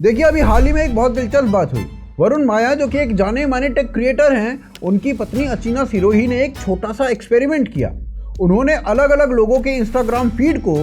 देखिए, अभी हाल ही में एक बहुत दिलचस्प बात हुई। वरुण माया, जो कि एक जाने माने टेक क्रिएटर हैं, उनकी पत्नी अचीना सिरोही ने एक छोटा सा एक्सपेरिमेंट किया। उन्होंने अलग अलग लोगों के इंस्टाग्राम फीड को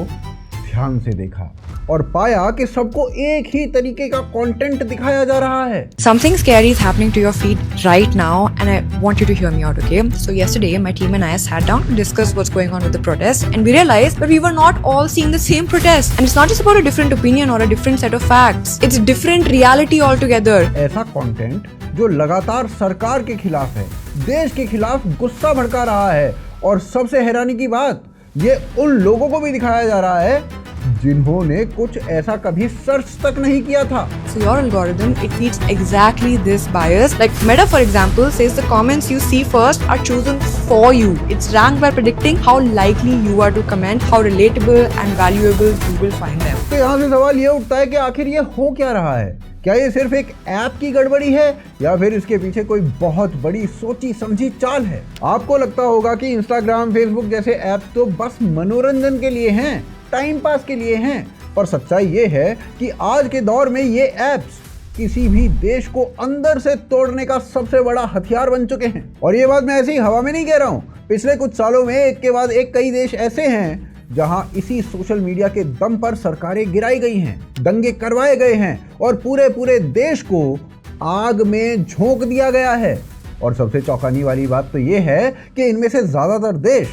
ध्यान से देखा और पाया कि सबको एक ही तरीके का कंटेंट दिखाया जा रहा है। Something scary is happening to your feed right now, and I want you to hear me out, okay? So yesterday, my team and I sat down to discuss what's going on with the protest, and we realized that we were not all seeing the same protest. And it's not just about a different opinion or a different set of facts. It's different reality altogether. ऐसा content जो लगातार सरकार के खिलाफ है, देश के खिलाफ गुस्सा भड़का रहा है, और सबसे हैरानी की बात, ये उन लोगों को भी दिखाया जा रहा है जिन्होंने कुछ ऐसा कभी सर्च तक नहीं किया था। So your algorithm, it feeds exactly this bias. Like Meta, for example, says the comments you see first are chosen for you. It's ranked by predicting how likely you are to comment, how relatable and valuable you will find them. तो यहाँ से सवाल ये उठता है कि आखिर ये हो क्या रहा है? क्या ये सिर्फ एक ऐप की गड़बड़ी है या फिर इसके पीछे कोई बहुत बड़ी सोची समझी चाल है? आपको लगता होगा कि इंस्टाग्राम, फेसबुक जैसे ऐप तो बस मनोरंजन के लिए हैं, टाइम पास के लिए हैं, पर सच्चाई ये है कि आज के दौर में ये ऐप्स किसी भी देश को अंदर से तोड़ने का सबसे बड़ा हथियार बन चुके हैं। और ये बात मैं ऐसे ही हवा में नहीं कह रहा हूँ। पिछले कुछ सालों में एक के बाद एक कई देश ऐसे हैं जहां इसी सोशल मीडिया के दम पर सरकारें गिराई गई हैं, दंगे करवाए गए हैं और पूरे देश को आग में झोंक दिया गया है। और सबसे चौंकाने वाली बात तो ये है कि इनमें से ज्यादातर देश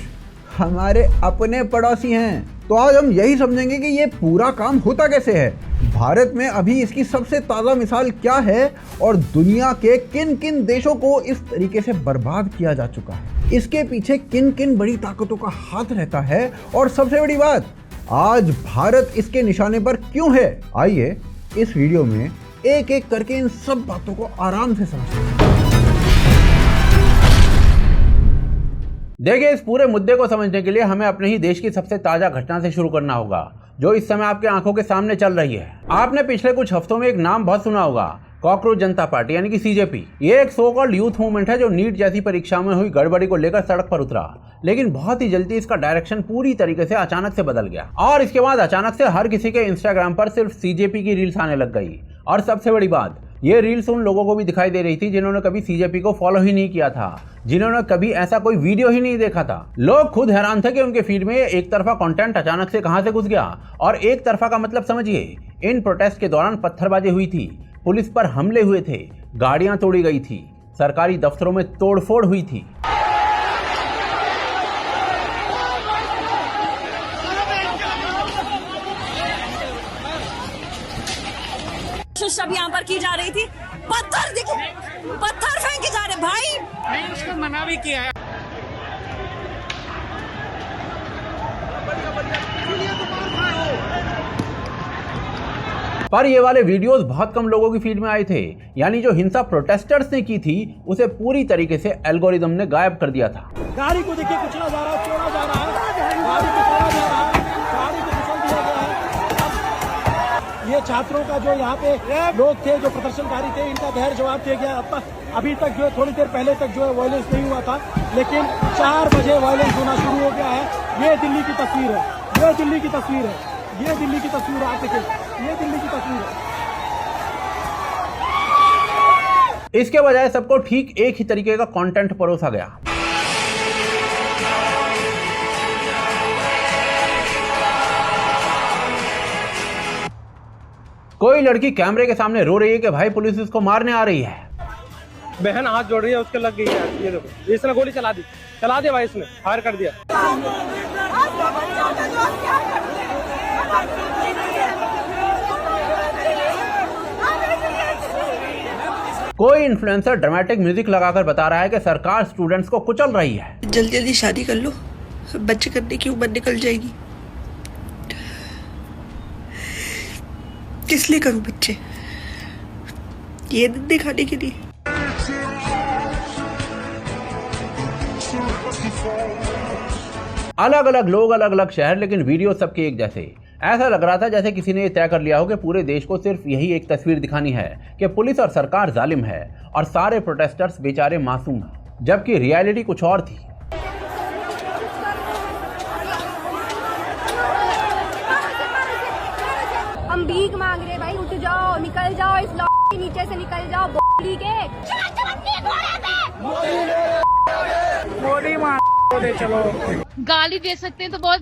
हमारे अपने पड़ोसी हैं। तो आज हम यही समझेंगे कि ये पूरा काम होता कैसे है, भारत में अभी इसकी सबसे ताज़ा मिसाल क्या है और दुनिया के किन किन देशों को इस तरीके से बर्बाद किया जा चुका है, इसके पीछे किन किन बड़ी ताकतों का हाथ रहता है, और सबसे बड़ी बात, आज भारत इसके निशाने पर क्यों है। आइए इस वीडियो में एक एक करके इन सब बातों को आराम से समझें। देखिए, इस पूरे मुद्दे को समझने के लिए हमें अपने ही देश की सबसे ताजा घटना से शुरू करना होगा, जो इस समय आपके आंखों के सामने चल रही है। आपने पिछले कुछ हफ्तों में एक नाम बहुत सुना होगा, कॉकरोच जनता पार्टी यानी कि सीजेपी। ये एक सो कॉल्ड यूथ मूवमेंट है जो नीट जैसी परीक्षा में हुई गड़बड़ी को लेकर सड़क पर उतरा, लेकिन बहुत ही जल्दी इसका डायरेक्शन पूरी तरीके से अचानक से बदल गया और इसके बाद अचानक से हर किसी के इंस्टाग्राम पर सिर्फ सीजेपी की रील्स आने लग गई। और सबसे बड़ी बात, ये रील्स उन लोगों को भी दिखाई दे रही थी जिन्होंने कभी सीजेपी को फॉलो ही नहीं किया था, जिन्होंने कभी ऐसा कोई वीडियो ही नहीं देखा था। लोग खुद हैरान थे कि उनके फीड में एक तरफा कंटेंट अचानक से कहां से घुस गया। और एक तरफा का मतलब समझिए, इन प्रोटेस्ट के दौरान पत्थरबाजी हुई थी, पुलिस पर हमले हुए थे, गाड़ियां तोड़ी गई थी, सरकारी दफ्तरों में तोड़फोड़ हुई थी। सब यहाँ पर की जा रही थी, पत्थर दिखे, पत्थर फेंके जा रहे भाई। नहीं, उसको मना भी किया है। पर ये वाले वीडियोस बहुत कम लोगों की फीड में आए थे, यानी जो हिंसा प्रोटेस्टर्स ने की थी उसे पूरी तरीके से एल्गोरिदम ने गायब कर दिया था। गाड़ी को देखिए, कुचला जा रहा है, तोड़ा जा रहा है, गाड़ी को तोड़ा जा रहा है, गाड़ी को कुचल दिया गया है। ये छात्रों का जो यहाँ पे लोग थे, जो प्रदर्शनकारी थे, इनका गैर जवाब दिया गया। अभी तक जो है, थोड़ी देर पहले तक जो है वायलेंस नहीं हुआ था, लेकिन 4 बजे वायलेंस होना शुरू हो गया है। ये दिल्ली की तस्वीर है, ये दिल्ली की तस्वीर है, ये दिल्ली की तस्वीर है। आप देखिए, ये दिल्ली की तस्वीर है। इसके बजाय सबको ठीक एक ही तरीके का कंटेंट परोसा गया। कोई लड़की कैमरे के सामने रो रही है कि भाई पुलिस इसको मारने आ रही है। बहन हाथ जोड़ रही है, उसके लग गई है। ये देखो, इसने गोली चला दी भाई, इसने फायर कर दिया। कोई इन्फ्लुएंसर ड्रामेटिक म्यूजिक लगाकर बता रहा है कि सरकार स्टूडेंट्स को कुचल रही है। जल्दी जल्दी शादी कर लो, बच्चे करने की उम्र निकल जाएगी। किस लिए करूं बच्चे? ये दिखाने के लिए। अलग अलग लोग, अलग अलग शहर, लेकिन वीडियो सबके एक जैसे। ऐसा लग रहा था जैसे किसी ने तय कर लिया हो कि पूरे देश को सिर्फ यही एक तस्वीर दिखानी है कि पुलिस और सरकार जालिम है और सारे प्रोटेस्टर्स बेचारे मासूम हैं, जबकि रियलिटी कुछ और थी। हम भीख मांग रहे भाई, उठ जाओ, निकल जाओ, इस के नीचे से निकल जाओ, बोली के मोदी मार दे चलो। गाली दे सकते हैं तो बहुत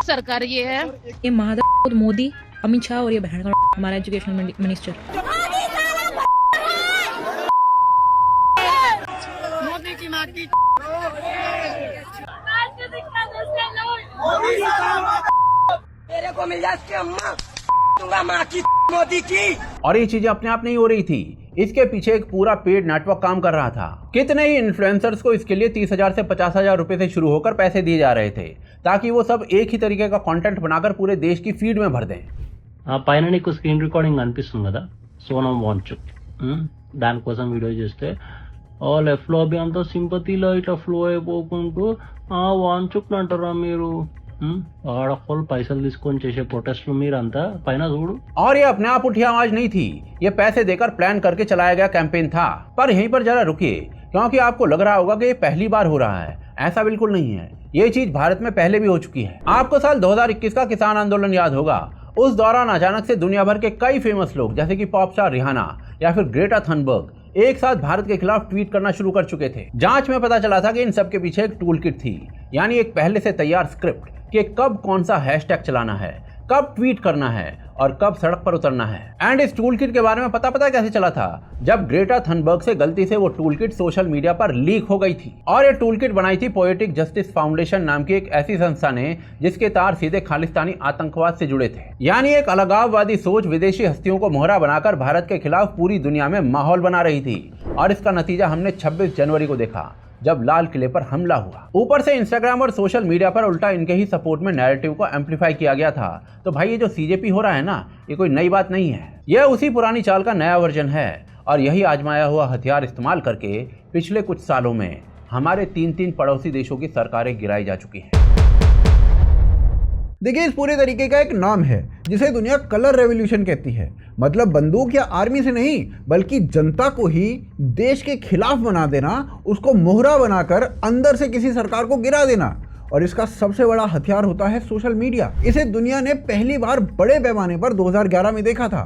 सरकार ये है। ये माधव मोदी, अमित शाह और ये बहन का हमारा एजुकेशन मिनिस्टर। मोदी की माँ की मेरे को मिल जाए अम्मा, दूंगा माँ की मोदी की। और ये चीजें अपने आप नहीं हो रही थी, इसके पीछे एक पूरा पेड नेटवर्क काम कर रहा था। कितने ही इन्फ्लुएंसर्स को इसके लिए 30,000 से 50,000 रुपए से शुरू होकर पैसे दिए जा रहे थे, ताकि वो सब एक ही तरीके का कंटेंट बनाकर पूरे देश की फीड में भर दें। పైన నీకు స్క్రీన్ రికార్డింగ్ కనిపిస్తుంది కదా, సోనం వాంచుక్ దానికోసం వీడియో చేస్తే లెఫ్ట్ లో అవి అంతా సింపతిలో ఇట్లా ఫ్లో అయిపోకుంటూ వాంచుక్ అంటారా మీరు ఆడవాళ్ళు పైసలు తీసుకొని చేసే ప్రొటెస్ట్లు మీరంతా పైన చూడు। और ये अपने आप उठी आवाज नहीं थी, ये पैसे देकर प्लान करके चलाया गया कैंपेन था। पर यहीं पर जरा रुकिए, क्योंकि आपको लग रहा होगा कि ये पहली बार हो रहा है। ऐसा बिल्कुल नहीं है, ये चीज भारत में पहले भी हो चुकी है। आपको साल 2021 का किसान आंदोलन याद होगा। उस दौरान अचानक से दुनिया भर के कई फेमस लोग जैसे कि पॉप स्टार रिहाना या फिर ग्रेटा थनबर्ग एक साथ भारत के खिलाफ ट्वीट करना शुरू कर चुके थे। जांच में पता चला था कि इन सब के पीछे एक टूल किट थी, यानी एक पहले से तैयार स्क्रिप्ट कि कब कौन सा हैशटैग चलाना है, कब ट्वीट करना है और कब सड़क पर उतरना है। एंड इस टूल किट के बारे में पता कैसे चला था? जब ग्रेटा थनबर्ग से गलती से वो टूल किट सोशल मीडिया पर लीक हो गई थी। और ये टूल किट बनाई थी पोएटिक जस्टिस फाउंडेशन नाम की एक ऐसी संस्था ने जिसके तार सीधे खालिस्तानी आतंकवाद से जुड़े थे। यानी एक अलगाववादी सोच विदेशी हस्तियों को मोहरा बनाकर भारत के खिलाफ पूरी दुनिया में माहौल बना रही थी। और इसका नतीजा हमने 26 जनवरी को देखा, जब लाल किले पर हमला हुआ। ऊपर से इंस्टाग्राम और सोशल मीडिया पर उल्टा इनके ही सपोर्ट में नैरेटिव को एम्पलीफाई किया गया था। तो भाई ये जो सीजेपी हो रहा है ना, ये कोई नई बात नहीं है, यह उसी पुरानी चाल का नया वर्जन है। और यही आजमाया हुआ हथियार इस्तेमाल करके पिछले कुछ सालों में हमारे 3 पड़ोसी देशों की सरकारें गिराई जा चुकी हैं। देखिए, इस पूरे तरीके का एक नाम है जिसे दुनिया कलर रेवोल्यूशन कहती है। मतलब बंदूक या आर्मी से नहीं, बल्कि जनता को ही देश के खिलाफ बना देना, उसको मोहरा बनाकर अंदर से किसी सरकार को गिरा देना। और इसका सबसे बड़ा हथियार होता है सोशल मीडिया। इसे दुनिया ने पहली बार बड़े पैमाने पर 2011 में देखा था,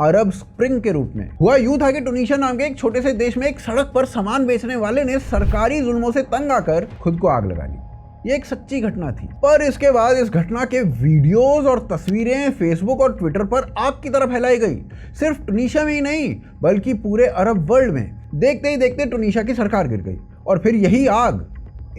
अरब स्प्रिंग के रूप में। हुआ यूं था कि टूनीशिया नाम के एक छोटे से देश में एक सड़क पर सामान बेचने वाले ने सरकारी जुल्मों से तंग आकर खुद को आग लगा ली। ये एक सच्ची घटना थी। पर इसके बाद इस घटना के वीडियोस और तस्वीरें फेसबुक और ट्विटर पर आग की तरह फैलाई गई। सिर्फ टूनीशिया में ही नहीं, बल्कि पूरे अरब वर्ल्ड में। देखते ही देखते टूनीशिया की सरकार गिर गई और फिर यही आग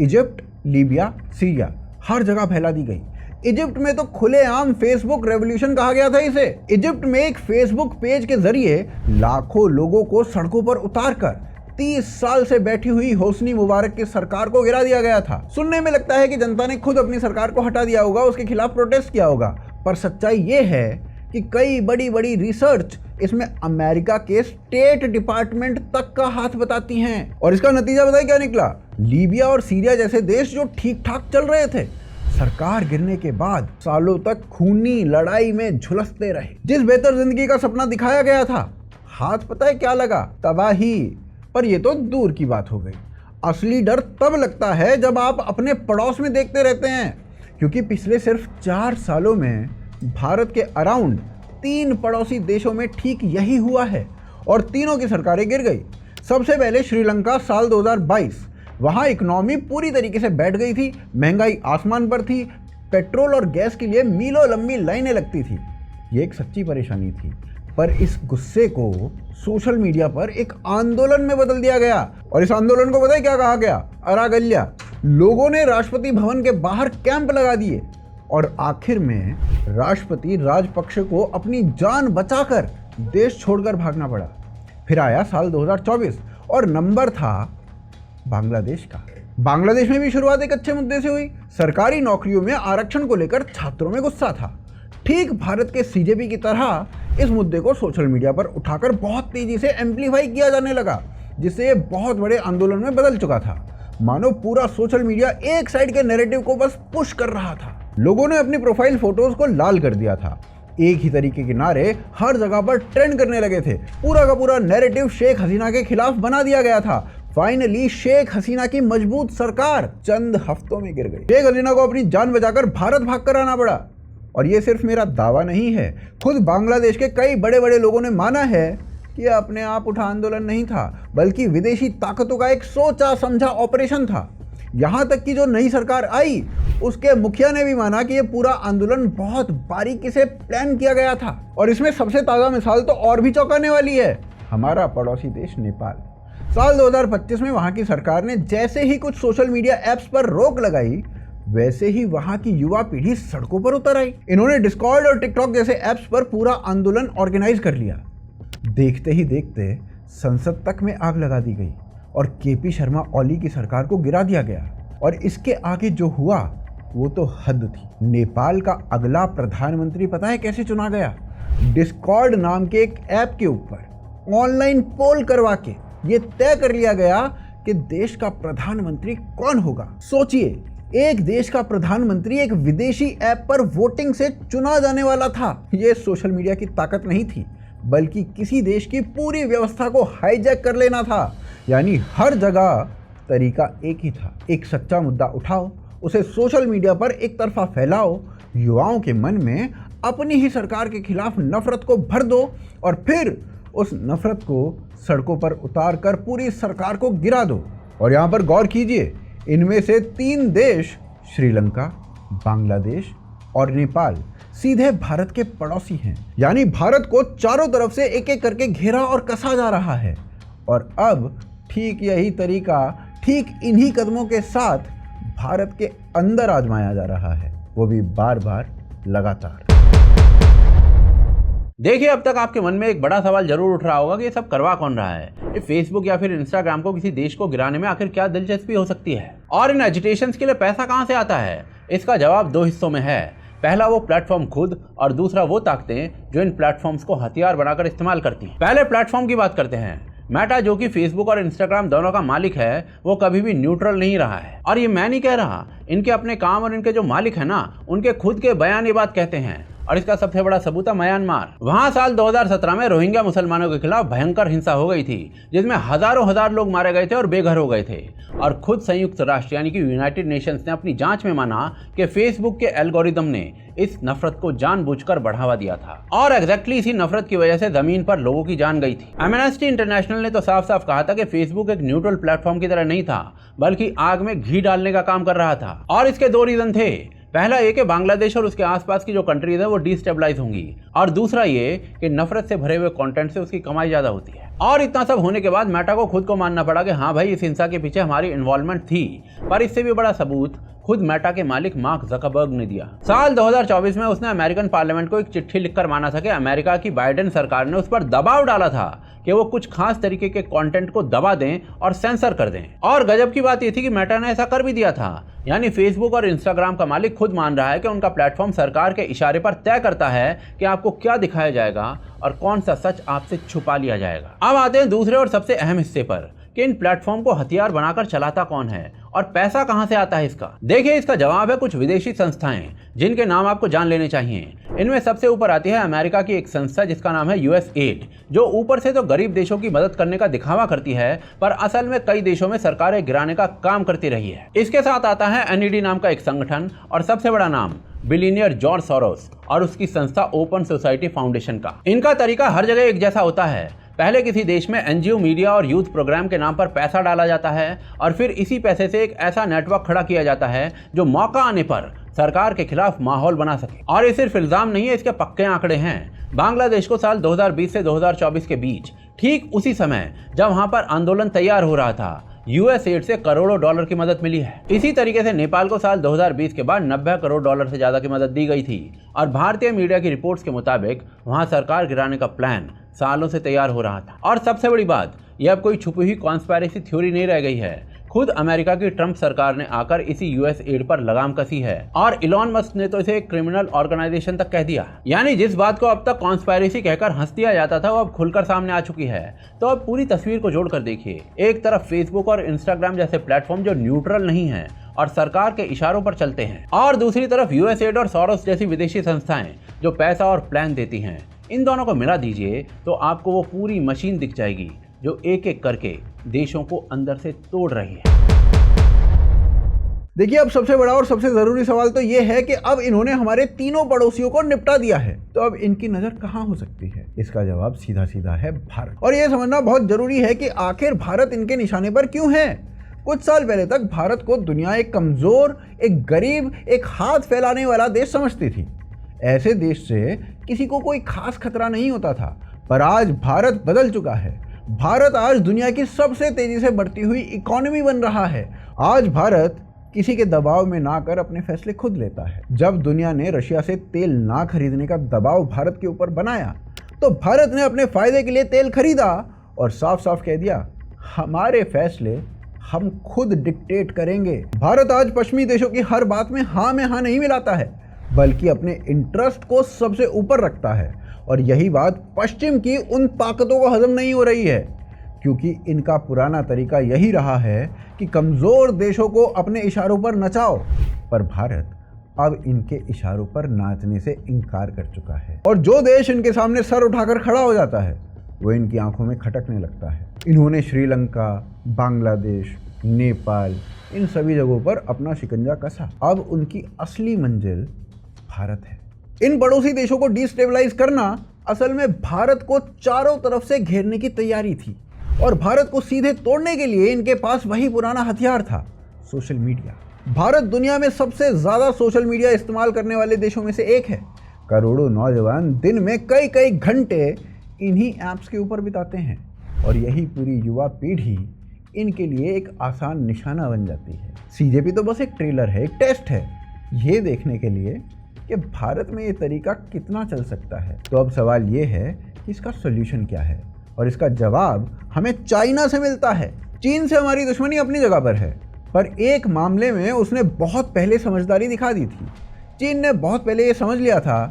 इजिप्ट, लीबिया, सीरिया हर जगह फैला दी गई। इजिप्ट में तो खुलेआम फेसबुक रेवोल्यूशन कहा गया था इसे। इजिप्ट में एक फेसबुक पेज के जरिए लाखों लोगों को सड़कों पर उतारकर 30 साल से बैठी हुई होस्नी मुबारक की सरकार को गिरा दिया गया था। सुनने में लगता है कि जनता ने खुद अपनी सरकार को हटा दिया होगा, उसके खिलाफ प्रोटेस्ट किया होगा। पर सच्चाई ये है कि कई बड़ी बड़ी रिसर्च इसमें अमेरिका के स्टेट डिपार्टमेंट तक का हाथ बताती हैं। और इसका नतीजा बताइए क्या निकला? लीबिया और सीरिया जैसे देश जो ठीक ठाक चल रहे थे, सरकार गिरने के बाद सालों तक खूनी लड़ाई में झुलसते रहे। जिस बेहतर जिंदगी का सपना दिखाया गया था, हाथ पता है क्या लगा? तबाही। पर ये तो दूर की बात हो गई। असली डर तब लगता है जब आप अपने पड़ोस में देखते रहते हैं, क्योंकि पिछले सिर्फ 4 सालों में भारत के अराउंड 3 पड़ोसी देशों में ठीक यही हुआ है और तीनों की सरकारें गिर गई। सबसे पहले श्रीलंका साल 2022, वहाँ इकोनॉमी पूरी तरीके से बैठ गई थी, महंगाई आसमान पर थी, पेट्रोल और गैस के लिए मीलों लंबी लाइनें लगती थी। ये एक सच्ची परेशानी थी। पर इस गुस्से को सोशल मीडिया पर एक आंदोलन में बदल दिया गया। और इस आंदोलन को पता है क्या कहा गया? अरागल्या। लोगों ने राष्ट्रपति भवन के बाहर कैंप लगा दिए और आखिर में राष्ट्रपति राजपक्षे को अपनी जान बचाकर देश छोड़कर भागना पड़ा। फिर आया साल 2024 और नंबर था बांग्लादेश का। बांग्लादेश में भी शुरुआत एक अच्छे मुद्दे से हुई। सरकारी नौकरियों में आरक्षण को लेकर छात्रों में गुस्सा था। ठीक भारत के सीजेपी की तरह इस मुद्दे को सोशल मीडिया पर उठाकर बहुत तेजी से एम्पलीफाई किया जाने लगा, जिससे ये बहुत बड़े आंदोलन में बदल चुका था। मानो पूरा सोशल मीडिया एक साइड के नैरेटिव को बस पुश कर रहा था। लोगों ने अपनी प्रोफाइल फोटोज को लाल कर दिया था। एक ही तरीके के नारे हर जगह पर ट्रेंड करने लगे थे। पूरा का पूरा नैरेटिव शेख हसीना के खिलाफ बना दिया गया था। फाइनली शेख हसीना की मजबूत सरकार चंद हफ्तों में गिर गई। शेख हसीना को अपनी जान बचाकर भारत भाग कर आना पड़ा और ये सिर्फ मेरा दावा नहीं है, खुद बांग्लादेश के कई बड़े बड़े लोगों ने माना है कि यह अपने आप उठा आंदोलन नहीं था, बल्कि विदेशी ताकतों का एक सोचा समझा ऑपरेशन था। यहाँ तक कि जो नई सरकार आई उसके मुखिया ने भी माना कि यह पूरा आंदोलन बहुत बारीकी से प्लान किया गया था। और इसमें सबसे ताज़ा मिसाल तो और भी चौंकाने वाली है, हमारा पड़ोसी देश नेपाल। साल 2025 में वहाँ की सरकार ने जैसे ही कुछ सोशल मीडिया ऐप्स पर रोक लगाई, वैसे ही वहाँ की युवा पीढ़ी सड़कों पर उतर आई। इन्होंने डिस्कॉर्ड और टिकटॉक जैसे ऐप्स पर पूरा आंदोलन ऑर्गेनाइज कर लिया। देखते ही देखते संसद तक में आग लगा दी गई और केपी शर्मा ओली की सरकार को गिरा दिया गया। और इसके आगे जो हुआ वो तो हद थी। नेपाल का अगला प्रधानमंत्री पता है कैसे चुना गया? डिस्कॉर्ड नाम के एक ऐप के ऊपर ऑनलाइन पोल करवा के ये तय कर लिया गया कि देश का प्रधानमंत्री कौन होगा। सोचिए, एक देश का प्रधानमंत्री एक विदेशी ऐप पर वोटिंग से चुना जाने वाला था। ये सोशल मीडिया की ताकत नहीं थी, बल्कि किसी देश की पूरी व्यवस्था को हाईजैक कर लेना था। यानी हर जगह तरीका एक ही था, एक सच्चा मुद्दा उठाओ, उसे सोशल मीडिया पर एक तरफा फैलाओ, युवाओं के मन में अपनी ही सरकार के खिलाफ नफरत को भर दो और फिर उस नफरत को सड़कों पर उतार कर पूरी सरकार को गिरा दो। और यहाँ पर गौर कीजिए, इनमें से 3 देश श्रीलंका, बांग्लादेश और नेपाल सीधे भारत के पड़ोसी हैं। यानी भारत को चारों तरफ से एक एक करके घेरा और कसा जा रहा है। और अब ठीक यही तरीका ठीक इन्हीं कदमों के साथ भारत के अंदर आजमाया जा रहा है, वो भी बार बार लगातार। देखिए, अब तक आपके मन में एक बड़ा सवाल जरूर उठ रहा होगा कि ये सब करवा कौन रहा है। ये फेसबुक या फिर इंस्टाग्राम को किसी देश को गिराने में आखिर क्या दिलचस्पी हो सकती है, और इन एजिटेशंस के लिए पैसा कहाँ से आता है? इसका जवाब 2 हिस्सों में है। पहला वो प्लेटफॉर्म खुद, और दूसरा वो ताकतें जो इन प्लेटफॉर्म्स को हथियार बनाकर इस्तेमाल करती हैं। पहले प्लेटफॉर्म की बात करते हैं। मेटा, जो कि फेसबुक और इंस्टाग्राम दोनों का मालिक है, वो कभी भी न्यूट्रल नहीं रहा है। और ये मैं नहीं कह रहा, इनके अपने काम और इनके जो मालिक है ना, उनके खुद के बयान ये बात कहते हैं। और इसका सबसे बड़ा सबूत है म्यांमार। वहां साल 2017 में रोहिंग्या मुसलमानों के खिलाफ भयंकर हिंसा हो गई थी, जिसमें हजार लोग मारे गए थे और बेघर हो गए थे। और खुद संयुक्त राष्ट्र यानी कि यूनाइटेड नेशंस ने अपनी जांच में माना कि फेसबुक के एल्गोरिदम ने इस नफरत को जानबूझकर बढ़ावा दिया था, और एग्जैक्टली इसी नफरत की वजह से जमीन पर लोगों की जान गई थी। एमनेस्टी इंटरनेशनल ने तो साफ साफ कहा था कि फेसबुक एक न्यूट्रल प्लेटफॉर्म की तरह नहीं था, बल्कि आग में घी डालने का काम कर रहा था। और इसके 2 रीजन थे। पहला ये कि बांग्लादेश और उसके आसपास की जो कंट्रीज है वो डिस्टेबलाइज होंगी, और दूसरा ये कि नफरत से भरे हुए कंटेंट से उसकी कमाई ज्यादा होती है। और इतना सब होने के बाद मेटा को खुद को मानना पड़ा कि हाँ भाई, इस हिंसा के पीछे हमारी इन्वॉल्वमेंट थी। पर इससे भी बड़ा सबूत खुद मेटा के मालिक मार्क ज़करबर्ग ने दिया। साल 2024 में उसने अमेरिकन पार्लियामेंट को एक चिट्ठी लिखकर माना था कि अमेरिका की बाइडेन सरकार ने उस पर दबाव डाला था कि वो कुछ खास तरीके के कंटेंट को दबा दें और सेंसर कर दें। और गजब की बात ये थी कि मेटा ने ऐसा कर भी दिया था। यानी फेसबुक और इंस्टाग्राम का मालिक खुद मान रहा है कि उनका प्लेटफॉर्म सरकार के इशारे पर तय करता है कि आपको क्या दिखाया जाएगा और कौन सा सच आपसे छुपा लिया जाएगा। अब आते हैं दूसरे और सबसे अहम हिस्से पर कि इन प्लेटफॉर्म को हथियार बनाकर चलाता कौन है और पैसा कहां से आता है इसका। देखिए, इसका जवाब है कुछ विदेशी संस्थाएं, जिनके नाम आपको जान लेने चाहिए। इनमें सबसे ऊपर आती है अमेरिका की एक संस्था जिसका नाम है USAID, जो ऊपर से तो गरीब देशों की मदद करने का दिखावा करती है, पर असल में कई देशों में सरकारें गिराने का काम करती रही है। इसके साथ आता है NED नाम का एक संगठन, और सबसे बड़ा नाम बिलियनियर जॉर्ज सोरोस और उसकी संस्था ओपन सोसाइटी फाउंडेशन का। इनका तरीका हर जगह एक जैसा होता है। पहले किसी देश में NGO, मीडिया और यूथ प्रोग्राम के नाम पर पैसा डाला जाता है, और फिर इसी पैसे से एक ऐसा नेटवर्क खड़ा किया जाता है जो मौका आने पर सरकार के खिलाफ माहौल बना सके। और ये सिर्फ इल्जाम नहीं है, इसके पक्के आंकड़े हैं। बांग्लादेश को साल 2020 से 2024 के बीच, ठीक उसी समय जब वहां पर आंदोलन तैयार हो रहा था, USAID से करोड़ों डॉलर की मदद मिली है। इसी तरीके से नेपाल को साल 2020 के बाद 90 करोड़ डॉलर से ज्यादा की मदद दी गई थी। और भारतीय मीडिया की रिपोर्ट्स के मुताबिक वहां सरकार गिराने का प्लान सालों से तैयार हो रहा था। और सबसे बड़ी बात, यह अब कोई छुपी हुई कॉन्स्पायरेसी थ्योरी नहीं रह गई है। खुद अमेरिका की ट्रंप सरकार ने आकर इसी USAID पर लगाम कसी है, और इलॉन मस्क ने तो इसे एक क्रिमिनल ऑर्गेनाइजेशन तक कह दिया। यानी जिस बात को अब तक कॉन्स्पायरेसी कहकर हंस दिया जाता था, वो अब खुलकर सामने आ चुकी है। तो अब पूरी तस्वीर को जोड़कर देखिए। एक तरफ फेसबुक और इंस्टाग्राम जैसे प्लेटफॉर्म जो न्यूट्रल नहीं है और सरकार के इशारों पर चलते हैं, और दूसरी तरफ USAID और सोरोस जैसी विदेशी संस्थाएं जो पैसा और प्लान देती हैं। इन दोनों को मिला दीजिए तो आपको वो पूरी मशीन दिख जाएगी जो एक एक करके देशों को अंदर से तोड़ रही है। देखिए, अब सबसे बड़ा और सबसे ज़रूरी सवाल तो ये है कि अब इन्होंने हमारे तीनों पड़ोसियों को निपटा दिया है, तो अब इनकी नज़र कहाँ हो सकती है? इसका जवाब सीधा सीधा है भारत। और ये समझना बहुत ज़रूरी है कि आखिर भारत इनके निशाने पर क्यों है। कुछ साल पहले तक भारत को दुनिया एक कमज़ोर, एक गरीब, एक हाथ फैलाने वाला देश समझती थी। ऐसे देश से किसी को कोई खास खतरा नहीं होता था, पर आज भारत बदल चुका है। भारत आज दुनिया की सबसे तेज़ी से बढ़ती हुई इकोनॉमी बन रहा है। आज भारत किसी के दबाव में ना कर अपने फैसले खुद लेता है। जब दुनिया ने रशिया से तेल ना खरीदने का दबाव भारत के ऊपर बनाया, तो भारत ने अपने फायदे के लिए तेल खरीदा और साफ साफ कह दिया, हमारे फैसले हम खुद डिक्टेट करेंगे। भारत आज पश्चिमी देशों की हर बात में हाँ नहीं मिलाता है, बल्कि अपने इंटरेस्ट को सबसे ऊपर रखता है। और यही बात पश्चिम की उन ताकतों को हजम नहीं हो रही है, क्योंकि इनका पुराना तरीका यही रहा है कि कमज़ोर देशों को अपने इशारों पर नचाओ। पर भारत अब इनके इशारों पर नाचने से इनकार कर चुका है, और जो देश इनके सामने सर उठाकर खड़ा हो जाता है वो इनकी आंखों में खटकने लगता है। इन्होंने श्रीलंका, बांग्लादेश, नेपाल, इन सभी जगहों पर अपना शिकंजा कसा। अब उनकी असली मंजिल भारत है। इन पड़ोसी देशों को डिस्टेबलाइज करना असल में भारत को चारों तरफ से घेरने की तैयारी थी, और भारत को सीधे तोड़ने के लिए इनके पास वही पुराना हथियार था, सोशल मीडिया। भारत दुनिया में सबसे ज़्यादा सोशल मीडिया इस्तेमाल करने वाले देशों में से एक है। करोड़ों नौजवान दिन में कई घंटे इन्हीं ऐप्स के ऊपर बिताते हैं, और यही पूरी युवा पीढ़ी इनके लिए एक आसान निशाना बन जाती है। सीजेपी तो बस एक ट्रेलर है, एक टेस्ट है, ये देखने के लिए कि भारत में ये तरीका कितना चल सकता है। तो अब सवाल ये है कि इसका सोल्यूशन क्या है, और इसका जवाब हमें चाइना से मिलता है। चीन से हमारी दुश्मनी अपनी जगह पर है, पर एक मामले में उसने बहुत पहले समझदारी दिखा दी थी। चीन ने बहुत पहले ये समझ लिया था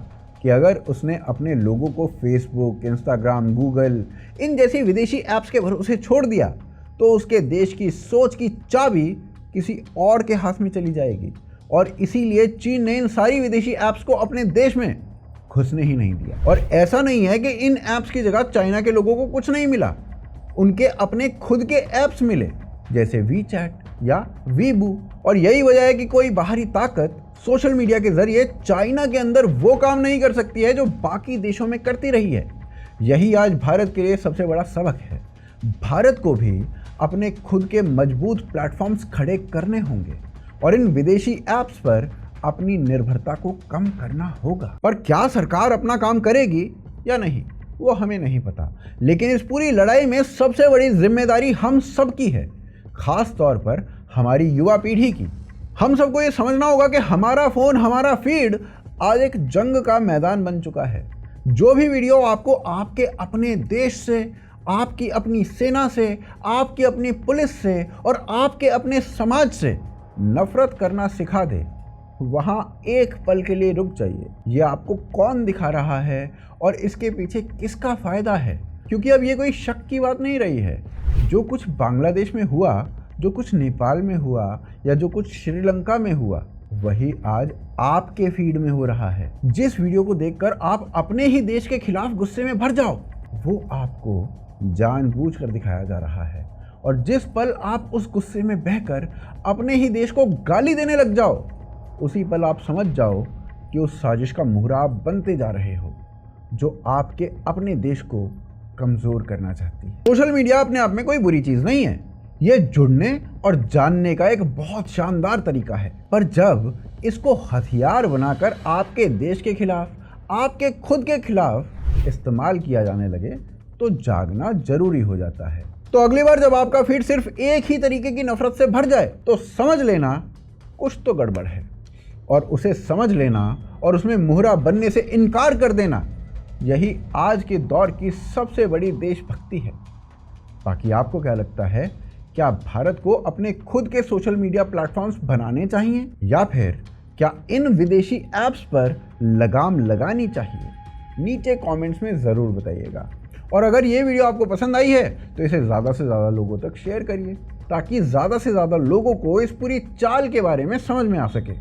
कि अगर उसने अपने लोगों को फेसबुक, इंस्टाग्राम, गूगल, इन जैसी विदेशी ऐप्स के भरोसे छोड़ दिया, तो उसके देश की सोच की चाबी किसी और के हाथ में चली जाएगी। और इसीलिए चीन ने इन सारी विदेशी ऐप्स को अपने देश में घुसने ही नहीं दिया। और ऐसा नहीं है कि इन ऐप्स की जगह चाइना के लोगों को कुछ नहीं मिला, उनके अपने खुद के ऐप्स मिले, जैसे वीचैट या वीबू। और यही वजह है कि कोई बाहरी ताकत सोशल मीडिया के जरिए चाइना के अंदर वो काम नहीं कर सकती है जो बाकी देशों में करती रही है। यही आज भारत के लिए सबसे बड़ा सबक है। भारत को भी अपने खुद के मजबूत प्लेटफॉर्म्स खड़े करने होंगे, और इन विदेशी ऐप्स पर अपनी निर्भरता को कम करना होगा। पर क्या सरकार अपना काम करेगी या नहीं, वो हमें नहीं पता, लेकिन इस पूरी लड़ाई में सबसे बड़ी जिम्मेदारी हम सब की है, खास तौर पर हमारी युवा पीढ़ी की। हम सबको ये समझना होगा कि हमारा फ़ोन, हमारा फीड आज एक जंग का मैदान बन चुका है। जो भी वीडियो आपको आपके अपने देश से, आपकी अपनी सेना से, आपकी अपनी पुलिस से और आपके अपने समाज से नफरत करना सिखा दे, वहाँ एक पल के लिए रुक जाइए। ये आपको कौन दिखा रहा है और इसके पीछे किसका फ़ायदा है, क्योंकि अब ये कोई शक की बात नहीं रही है। जो कुछ बांग्लादेश में हुआ, जो कुछ नेपाल में हुआ या जो कुछ श्रीलंका में हुआ, वही आज आपके फीड में हो रहा है। जिस वीडियो को देखकर आप अपने ही देश के खिलाफ गुस्से में भर जाओ, वो आपको जानबूझकर दिखाया जा रहा है, और जिस पल आप उस गुस्से में बहकर अपने ही देश को गाली देने लग जाओ, उसी पल आप समझ जाओ कि उस साजिश का मुहरा आप बनते जा रहे हो, जो आपके अपने देश को कमज़ोर करना चाहती है। सोशल मीडिया अपने आप में कोई बुरी चीज़ नहीं है, ये जुड़ने और जानने का एक बहुत शानदार तरीका है। पर जब इसको हथियार बनाकर आपके देश के खिलाफ, आपके खुद के खिलाफ इस्तेमाल किया जाने लगे, तो जागना जरूरी हो जाता है। तो अगली बार जब आपका फीड सिर्फ एक ही तरीके की नफरत से भर जाए, तो समझ लेना कुछ तो गड़बड़ है, और उसे समझ लेना और उसमें मुहरा बनने से इनकार कर देना, यही आज के दौर की सबसे बड़ी देशभक्ति है। बाकी आपको क्या लगता है, क्या भारत को अपने खुद के सोशल मीडिया प्लेटफॉर्म्स बनाने चाहिए, या फिर क्या इन विदेशी ऐप्स पर लगाम लगानी चाहिए? नीचे कमेंट्स में ज़रूर बताइएगा। और अगर ये वीडियो आपको पसंद आई है तो इसे ज़्यादा से ज़्यादा लोगों तक शेयर करिए, ताकि ज़्यादा से ज़्यादा लोगों को इस पूरी चाल के बारे में समझ में आ सके।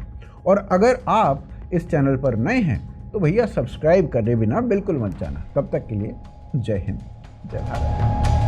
और अगर आप इस चैनल पर नए हैं तो भैया सब्सक्राइब करे बिना बिल्कुल मत जाना। तब तक के लिए जय हिंद, जय भारत।